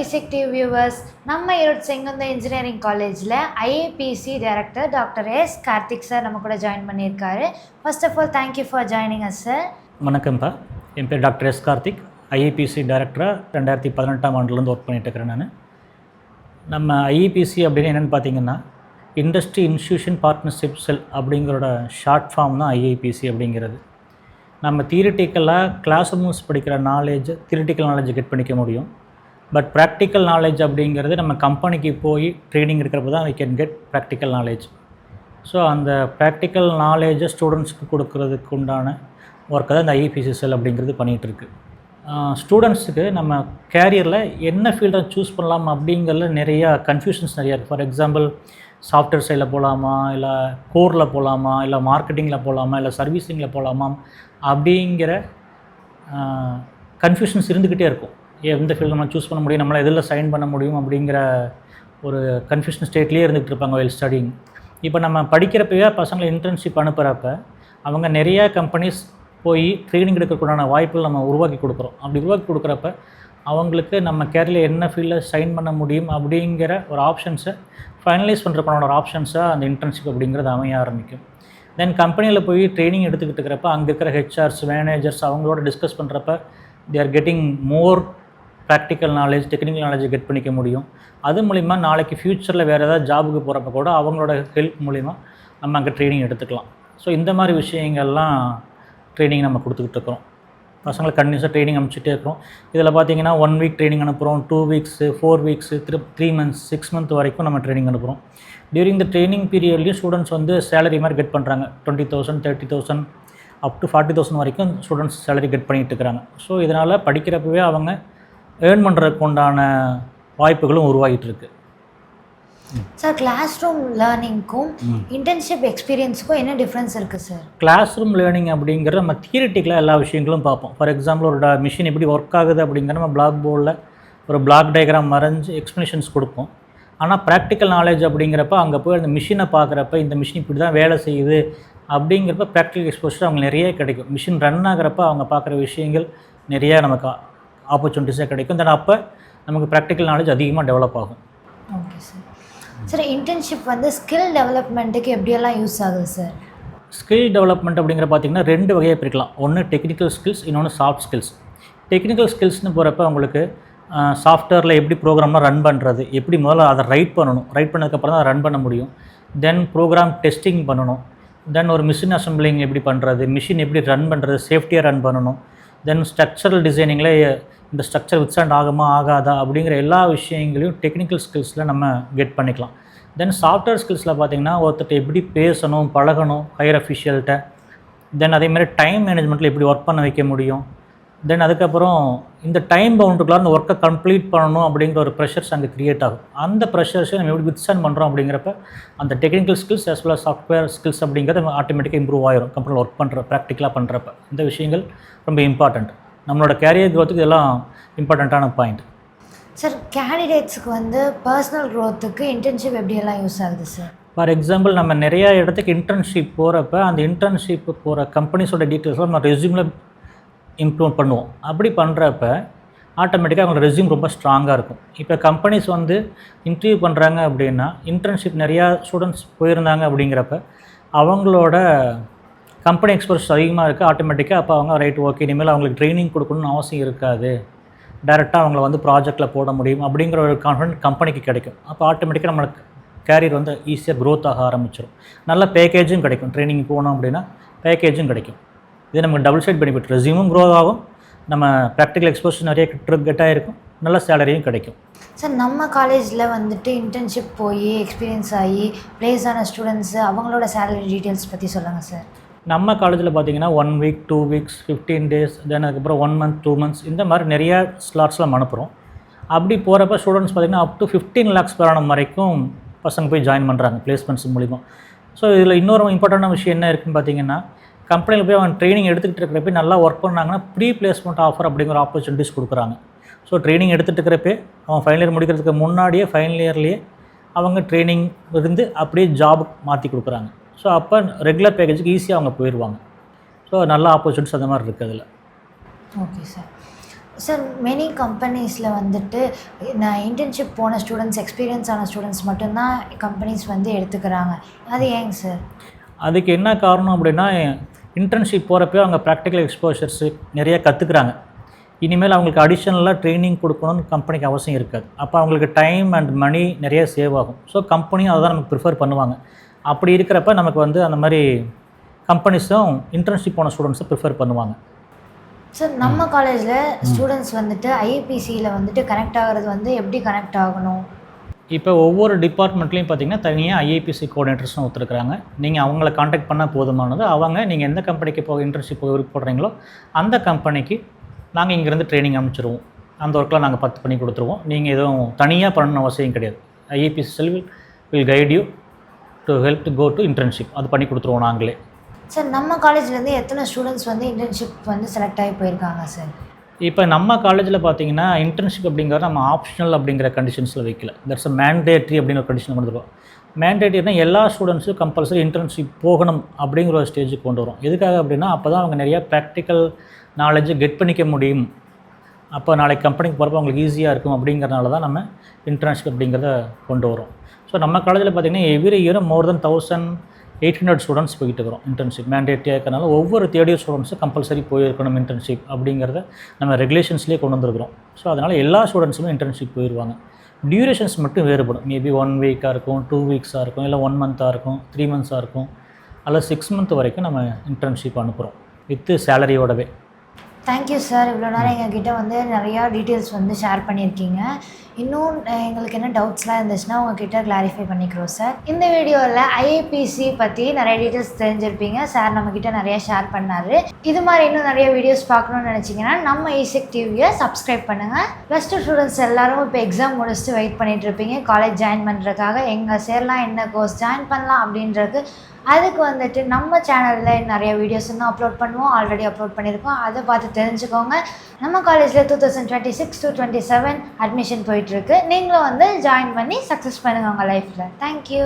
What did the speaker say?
V6 viewers, நம்ம Erode Sengunthar engineering காலேஜில் IABC director doctor S Karthik sir நம்ம கூட ஜாயின் பண்ணியிருக்காரு. First of all thank you for joining us sir. வணக்கம்ப்பா, என் பேர் டாக்டர் எஸ் கார்த்திக். ஐஏபிசி டைரக்டராக 2018ஆம் ஆண்டுலேருந்து ஒர்க் பண்ணிகிட்ருக்கிறேன் நான். நம்ம ஐஏபிசி அப்படின்னு என்னென்னு பார்த்தீங்கன்னா இண்டஸ்ட்ரி இன்ஸ்டியூஷன் பார்ட்னர்ஷிப் செல் அப்படிங்கிறோட ஷார்ட் ஃபார்ம் தான் ஐஏபிசி அப்படிங்கிறது. நம்ம தியரிட்டிக்கலாக கிளாஸ் ரூம்ஸ் படிக்கிற தியரிட்டிக்கல் நாலேஜ் கெட் பண்ணிக்க முடியும். பட் ப்ராக்டிக்கல் நாலேஜ் அப்படிங்கிறது நம்ம கம்பெனிக்கு போய் ட்ரைனிங் எடுக்கிறப்ப தான் we can get practical knowledge. So அந்த ப்ராக்டிக்கல் நாலேஜை ஸ்டூடெண்ட்ஸ்க்கு கொடுக்கறதுக்கு உண்டான ஒர்க்கை தான் இந்த ஐஏபிசி செல் அப்படிங்கிறது பண்ணிகிட்ருக்கு. ஸ்டூடெண்ட்ஸுக்கு நம்ம கேரியரில் என்ன ஃபீல்டை சூஸ் பண்ணலாம் அப்படிங்கிறதுல நிறையா கன்ஃபியூஷன்ஸ் நிறையா இருக்குது. ஃபார் எக்ஸாம்பிள், சாஃப்ட்வேர் சைடில் போகலாமா, இல்லை கோரில் போகலாமா, இல்லை மார்க்கெட்டிங்கில் போகலாமா, இல்லை சர்வீஸிங்கில் போகலாமா அப்படிங்கிற கன்ஃபியூஷன்ஸ் இருந்துக்கிட்டே இருக்கும். எந்த ஃபீல்டு நம்ம சூஸ் பண்ண முடியும், நம்மளால் எதில் சைன் பண்ண முடியும் அப்படிங்கிற ஒரு கன்ஃபியூஷன் ஸ்டேட்லேயே இருந்துகிட்டு இருப்பாங்க வெல் ஸ்டடிங். இப்போ நம்ம படிக்கிறப்பவே பசங்களை இன்டர்ன்ஷிப் அனுப்புகிறப்ப அவங்க நிறையா கம்பெனிஸ் போய் ட்ரைனிங் எடுக்கிறதுக்குண்டான வாய்ப்புகள் நம்ம உருவாக்கி கொடுக்குறோம். அப்படி உருவாக்கி கொடுக்குறப்ப அவங்களுக்கு நம்ம கேரியரில் என்ன ஃபீல்டில் சைன் பண்ண முடியும் அப்படிங்கிற ஒரு ஆப்ஷன்ஸை ஃபைனலைஸ் பண்ணுறதுக்கான ஒரு ஆப்ஷன்ஸாக அந்த இன்டர்ன்ஷிப் அப்படிங்கிறது அமைய ஆரம்பிக்கும். தென் கம்பெனியில் போய் ட்ரைனிங் எடுத்துக்கிட்டு இருக்கிறப்ப அங்கே இருக்கிற ஹெச்ஆர்ஸ், மேனேஜர்ஸ் அவங்களோட டிஸ்கஸ் பண்ணுறப்ப they are getting more practical knowledge, technical நாலேஜை கெட் பண்ணிக்க முடியும். அது மூலிமா நாளைக்கு ஃப்யூச்சரில் வேறு ஏதாவது ஜாபுக்கு போகிறப்ப கூட அவங்களோட ஹெல்ப் மூலிமா நம்ம அங்கே ட்ரைனிங் எடுத்துக்கலாம். ஸோ இந்த மாதிரி விஷயங்கள்லாம் ட்ரைனிங் நம்ம கொடுத்துக்கிட்டு இருக்கிறோம். பசங்களை கண்டினியூஸாக ட்ரைனிங் அனுப்பிச்சிட்டே இருக்கிறோம். இதில் பார்த்தீங்கன்னா 1 வீக் ட்ரைனிங் அனுப்புகிறோம், 2 வீக்ஸு, 4 வீக்ஸு, 3 மந்த்ஸ், 6 மந்த் வரைக்கும் நம்ம ட்ரைனிங் அனுப்புகிறோம். டியூரிங் த ட்ரைனிங் பீரியட்லேயும் ஸ்டூடெண்ட்ஸ் வந்து சேலரி மாதிரி கெட் பண்ணுறாங்க. 20,000, 30,000 அப் டு 40,000 வரைக்கும் ஸ்டூடெண்ட்ஸ் சேலரி கெட் பண்ணிகிட்டு இருக்கிறாங்க. ஸோ இதனால் படிக்கிறப்பவே அவங்க ஏர்ன் பண்ணுறதுக்கு உண்டான வாய்ப்புகளும் உருவாகிட்டு இருக்கு. சார், கிளாஸ் ரூம் லேர்னிங்க்கும் இன்டர்ன்ஷிப் எக்ஸ்பீரியன்ஸுக்கும் என்ன டிஃப்ரென்ஸ் இருக்குது சார்? கிளாஸ் ரூம் லேர்னிங் அப்படிங்கிறது நம்ம தியரிட்டிக்கலாக எல்லா விஷயங்களும் பார்ப்போம். ஃபார் எக்ஸாம்பிள், ஒரு மிஷின் எப்படி ஒர்க் ஆகுது அப்படிங்கிற நம்ம பிளாக் போர்டில் ஒரு பிளாக் டயக்ராம் வரைஞ்சி எக்ஸ்ப்ளனேஷன்ஸ் கொடுப்போம். ஆனால் ப்ராக்டிக்கல் நாலேஜ் அப்படிங்கிறப்ப அங்கே போய் அந்த மிஷினை பார்க்குறப்ப இந்த மிஷின் இப்படி தான் வேலை செய்யுது அப்படிங்கிறப்ப ப்ராக்டிக்கல் எக்ஸ்போஷர் அவங்க நிறைய கிடைக்கும். மிஷின் ரன் ஆகிறப்ப அவங்க பார்க்குற விஷயங்கள் நிறையா நமக்கு ஆப்பர்ச்சுனிட்டிஸாக கிடைக்கும். தென் அப்போ நமக்கு ப்ராக்டிக்கல் நாலேஜ் அதிகமாக டெவலப் ஆகும். Okay sir. சார், இன்டர்ன்ஷிப் வந்து ஸ்கில் டெவலப்மெண்ட்டுக்கு எப்படியெல்லாம் யூஸ் ஆகுது சார்? ஸ்கில் டெவலப்மெண்ட் அப்படிங்கிற பார்த்திங்கன்னா 2 வகையாக பிரிக்கலாம். ஒன்று டெக்னிக்கல் ஸ்கில்ஸ், இன்னொன்று சாஃப்ட் ஸ்கில்ஸ். டெக்னிக்கல் ஸ்கில்ஸ்னு போகிறப்ப உங்களுக்கு சாஃப்ட்வேரில் எப்படி ப்ரோக்ராம்லாம் ரன் பண்ணுறது, எப்படி முதல்ல அதை ரைட் பண்ணணும், ரைட் பண்ணதுக்கப்புறம் தான் ரன் பண்ண முடியும். தென் ப்ரோக்ராம் டெஸ்டிங் பண்ணணும். தென் ஒரு மிஷின் அசம்பிளிங் எப்படி பண்ணுறது, மிஷின் எப்படி ரன் பண்ணுறது, சேஃப்டியாக ரன் பண்ணணும். தென் ஸ்ட்ரக்சரல் டிசைனிங்கில் இந்த ஸ்ட்ரக்சர் வித்ஸ்டாண்ட் ஆகுமா ஆகாதா அப்படிங்கிற எல்லா விஷயங்களையும் டெக்னிக்கல் ஸ்கில்ஸில் நம்ம கெட் பண்ணிக்கலாம். தென் சாஃப்ட்வேர் ஸ்கில்ஸில் பார்த்திங்கன்னா ஒருத்தர் எப்படி பேசணும், பழகணும் ஹையர் அஃபிஷியல்கிட்ட. தென் அதேமாதிரி டைம் மேனேஜ்மெண்ட்டில் எப்படி ஒர்க் பண்ண வைக்க முடியும். தென் அதுக்கப்புறம் இந்த டைம் பவுண்டுக்குள்ளார அந்த ஒர்க்கை கம்ப்ளீட் பண்ணணும் அப்படிங்கிற ஒரு ப்ரெஷர்ஸ் அங்கே க்ரியேட் ஆகும். அந்த ப்ரெஷர்ஸை நம்ம எப்படி வித்ஸ்டாண்ட் பண்ணுறோம் அப்படிங்கிறப்ப அந்த technical skills as well as software skills அப்படிங்கிறது ஆட்டோமேட்டிக்காக இம்ப்ரூவ் ஆகிரும் கம்பெனியில் ஒர்க் பண்ணுற ப்ராக்டிக்கலாக பண்ணுறப்ப. இந்த விஷயங்கள் ரொம்ப இம்பார்ட்டண்ட். நம்மளோட கேரியர் க்ரோத்துக்கு இதெல்லாம் இம்பார்ட்டண்ட்டான பாயிண்ட். சார், கேண்டிடேட்ஸுக்கு வந்து பர்சனல் க்ரோத்துக்கு இன்டர்ன்ஷிப் எப்படியெல்லாம் யூஸ் ஆகுது சார்? ஃபார் எக்ஸாம்பிள், நம்ம நிறையா இடத்துக்கு இன்டர்ன்ஷிப் போகிறப்ப அந்த இன்டர்ன்ஷிப் போகிற கம்பெனிஸோட டீட்டெயில்ஸ்லாம் நம்ம ரெஸ்யூமில் இம்ப்ரூவ் பண்ணுவோம். அப்படி பண்ணுறப்ப ஆட்டோமேட்டிக்காக அவங்களோட ரெஸ்யூம் ரொம்ப ஸ்ட்ராங்காக இருக்கும். இப்போ கம்பெனிஸ் வந்து இன்டர்வியூ பண்ணுறாங்க அப்படின்னா இன்டர்ன்ஷிப் நிறையா ஸ்டூடெண்ட்ஸ் போயிருந்தாங்க அப்படிங்கிறப்ப அவங்களோட கம்பெனி எக்ஸ்போஷர் அதிகமாக இருக்குது. ஆட்டோமேட்டிக்காக அப்போ அவங்க ரைட் ஓகே, இனிமேல் அவங்களுக்கு ட்ரைனிங் கொடுக்கணும்னு அவசியம் இருக்காது, டேரெக்டாக அவங்கள வந்து ப்ராஜெக்டில் போட முடியும் அப்படிங்கிற ஒரு கான்ஃபிடென்ட் கம்பெனிக்கு கிடைக்கும். அப்போ ஆட்டோமேட்டிக்காக நம்மளுக்கு கேரியர் வந்து ஈஸியாக க்ரோத் ஆக ஆரம்பிச்சிடும். நல்ல பேக்கேஜும் கிடைக்கும். ட்ரைனிங் போனோம் அப்படின்னா பேக்கேஜும் கிடைக்கும். இது நமக்கு டபுள் சைட் பெனிஃபிட். ரெஸ்யூமும் க்ரோ ஆகும், நம்ம ப்ராக்டிக்கல் எக்ஸ்போஷர் நிறைய கெட் ஆகிருக்கும், நல்ல சேலரியும் கிடைக்கும். சார், நம்ம காலேஜில் வந்துட்டு இன்டர்ன்ஷிப் போய் எக்ஸ்பீரியன்ஸ் ஆகி ப்ளேஸ் ஆன ஸ்டூடெண்ட்ஸு அவங்களோட சேலரி டீட்டெயில்ஸ் பற்றி சொல்லுங்கள் சார். நம்ம காலேஜில் பார்த்திங்கன்னா 1 வீக், 2 வீக்ஸ், 15 டேஸ், தென் அதுக்கப்புறம் 1 மந்த், 2 மந்த்ஸ் இந்த மாதிரி நிறையா ஸ்லாட்ஸ்லாம் அனுப்புகிறோம். அப்படி போகிறப்ப ஸ்டூடெண்ட்ஸ் பார்த்திங்கன்னா up to 15 lakhs per annum வரைக்கும் பசங்க போய் ஜாயின் பண்ணுறாங்க பிளேஸ்மெண்ட்ஸ் மூலிமா. ஸோ இதில் இன்னொரு இம்பார்ட்டண்டான விஷயம் என்ன இருக்குதுன்னு பார்த்திங்கன்னா, கம்பெனியில் போய் அவன் ட்ரைனிங் எடுத்துக்கிட்டு இருக்கிறப்ப நல்லா ஒர்க் பண்ணாங்கன்னா ப்ரீ பிளேஸ்மெண்ட் ஆஃபர் அப்படிங்கிற ஆப்பர்ச்சுனிட்டிஸ் கொடுக்குறாங்க. ஸோ ட்ரைனிங் எடுத்துகிட்டு இருக்கிறப்ப அவன் ஃபைனல் இயர் முடிக்கிறதுக்கு முன்னாடியே ஃபைனல் இயர்லேயே அவங்க ட்ரைனிங் இருந்து அப்படியே ஜாப் மாற்றி கொடுக்குறாங்க. ஸோ அப்போ ரெகுலர் பேக்கேஜுக்கு ஈஸியாக அவங்க போயிடுவாங்க. ஸோ நல்ல ஆப்பர்ச்சுனிட்டிஸ் அந்த மாதிரி இருக்குது அதில். Okay sir. சார் மெனி கம்பெனிஸில் வந்துட்டு நான் இன்டர்ன்ஷிப் போன ஸ்டூடெண்ட்ஸ் எக்ஸ்பீரியன்ஸ் ஆன ஸ்டூடெண்ட்ஸ் மட்டும்தான் கம்பெனிஸ் வந்து எடுத்துக்கிறாங்க. அது ஏங்க சார்? அதுக்கு என்ன காரணம் அப்படின்னா, இன்டர்ன்ஷிப் போகிறப்போ அவங்க ப்ராக்டிக்கல் எக்ஸ்போஷர்ஸு நிறைய கற்றுக்குறாங்க. இனிமேல் அவங்களுக்கு அடிஷ்னலாக ட்ரைனிங் கொடுக்கணும்னு கம்பெனிக்கு அவசியம் இருக்காது. அப்போ அவங்களுக்கு டைம் அண்ட் மணி நிறைய சேவ் ஆகும். ஸோ கம்பெனியும் அதை தான் நமக்கு ப்ரிஃபர் பண்ணுவாங்க. அப்படி இருக்கிறப்ப நமக்கு வந்து அந்த மாதிரி கம்பெனிஸும் இன்டர்ன்ஷிப் போன ஸ்டூடெண்ட்ஸை ப்ரிஃபர் பண்ணுவாங்க. சார் நம்ம காலேஜில் ஸ்டூடெண்ட்ஸ் வந்துட்டு ஐஏபிசியில் வந்துட்டு கனெக்ட் ஆகிறது வந்து எப்படி கனெக்ட் ஆகணும்? இப்போ ஒவ்வொரு டிபார்ட்மெண்ட்லேயும் பார்த்தீங்கன்னா தனியாக ஐஏபிசி கோஆர்டினேட்டர்ஸ்னு ஒருத்தருக்குறாங்க. நீங்கள் அவங்கள காண்டாக்ட் பண்ணால் போதுமானது. அவங்க நீங்கள் எந்த கம்பெனிக்கு போக இன்டர்ன்ஷிப் போடுறீங்களோ அந்த கம்பெனிக்கு நாங்கள் இங்கேருந்து ட்ரைனிங் அனுப்பிச்சிடுவோம். அந்த ஒர்க்கெலாம் நாங்கள் பார்த்து பண்ணி கொடுத்துருவோம். நீங்கள் எதுவும் தனியாக பண்ணணும் அவசியம் கிடையாது. IABC cell will guide you to help to go to internship. அது பண்ணி கொடுத்துருவோம் நாங்களே. சார் நம்ம காலேஜ்லேருந்து எத்தனை ஸ்டூடெண்ட்ஸ் வந்து இன்டர்ன்ஷிப் வந்து செலக்ட் ஆகி போயிருக்காங்க சார்? இப்போ நம்ம காலேஜில் பார்த்தீங்கன்னா இன்டர்ன்ஷிப் அப்படிங்கிறது நம்ம ஆப்ஷனல் அப்படிங்கிற கண்டிஷன்ஸில் வைக்கல. தட்ஸ் அ மேண்டேட்ரி அப்படின்னு ஒரு கண்டிஷன் கொண்டு வருவோம். மேண்டேட்ரினா எல்லா ஸ்டூடெண்ட்ஸும் கம்பல்சரி இன்டர்ன்ஷிப் போகணும் அப்படிங்கிற ஒரு ஸ்டேஜுக்கு கொண்டு வரும். எதுக்காக அப்படின்னா அப்போ தான் அவங்க நிறையா ப்ராக்டிக்கல் நாலேஜை கெட் பண்ணிக்க முடியும். அப்போ நாளைக்கு கம்பெனிக்கு போகிறப்ப அவங்களுக்கு ஈஸியாக இருக்கும். அப்படிங்கிறனால தான் நம்ம இன்டர்ன்ஷிப் அப்படிங்கிறத கொண்டு வரோம். ஸோ நம்ம காலேஜில் பார்த்திங்கன்னா எவ்ரி இயர் மோர் தென் 1800 ஸ்டூடெண்ட்ஸ் போய்கிட்டு இருக்கிறோம் இன்டர்ன்ஷிப். மேண்டேட்ரியாக இருக்கிறனால ஒவ்வொரு தேர்ட் இயர் ஸ்டூடெண்ட்ஸும் கம்பல்சரி போயிருக்கணும் இன்டர்ன்ஷிப் அப்படிங்கிறத நம்ம ரெகுலேஷன்ஸ்லேயே கொண்டு வந்திருக்கிறோம். ஸோ அதனால் எல்லா ஸ்டூடெண்ட்ஸுமே இன்டர்ன்ஷிப் போயிடுவாங்க. டியூரேஷன்ஸ் மட்டும் வேறுபடும். மேபி 1 வீக்காக இருக்கும், 2 வீக்ஸாக இருக்கும், இல்லை 1 மந்த்தாக இருக்கும், 3 மந்த்ஸாக இருக்கும், அல்லது 6 மந்த் வரைக்கும் நம்ம இன்டர்ன்ஷிப் அனுப்புகிறோம் வித் சேலரியோடவே. Thank you sir. இவ்வளோ நேரம் எங்ககிட்ட வந்து நிறையா டீட்டெயில்ஸ் வந்து ஷேர் பண்ணியிருக்கீங்க. இன்னும் எங்களுக்கு என்ன டவுட்ஸ்லாம் இருந்துச்சுன்னா உங்ககிட்ட கிளாரிஃபை பண்ணிக்கிறோம் சார். இந்த வீடியோவில் ஐஏபிசி பற்றி நிறைய டீட்டெயில்ஸ் தெரிஞ்சிருப்பீங்க. சார் நம்மக்கிட்ட நிறையா ஷேர் பண்ணார். இது மாதிரி இன்னும் நிறைய வீடியோஸ் பார்க்கணுன்னு நினச்சிங்கன்னா நம்ம இசெக் டிவியை சப்ஸ்கிரைப் பண்ணுங்கள். +2 ஸ்டூடெண்ட்ஸ் எல்லோரும் இப்போ எக்ஸாம் முடிச்சுட்டு வெயிட் பண்ணிகிட்ருப்பீங்க காலேஜ் ஜாயின் பண்ணுறதுக்காக. எங்கே சேரலாம், என்ன கோர்ஸ் ஜாயின் பண்ணலாம் அப்படின்றது. அதுக்கு வந்துட்டு நம்ம சேனலில் நிறைய வீடியோஸ் இன்னும் அப்லோட் பண்ணுவோம். ஆல்ரெடி அப்லோட் பண்ணியிருக்கோம். அதை பார்த்து தெரிஞ்சுக்கோங்க. நம்ம காலேஜில் 2026 to 27 அட்மிஷன் போயிட்டுருக்கு. நீங்களும் வந்து ஜாயின் பண்ணி சக்ஸஸ் பண்ணுங்கள் உங்கள் லைஃப்பில். தேங்க்யூ.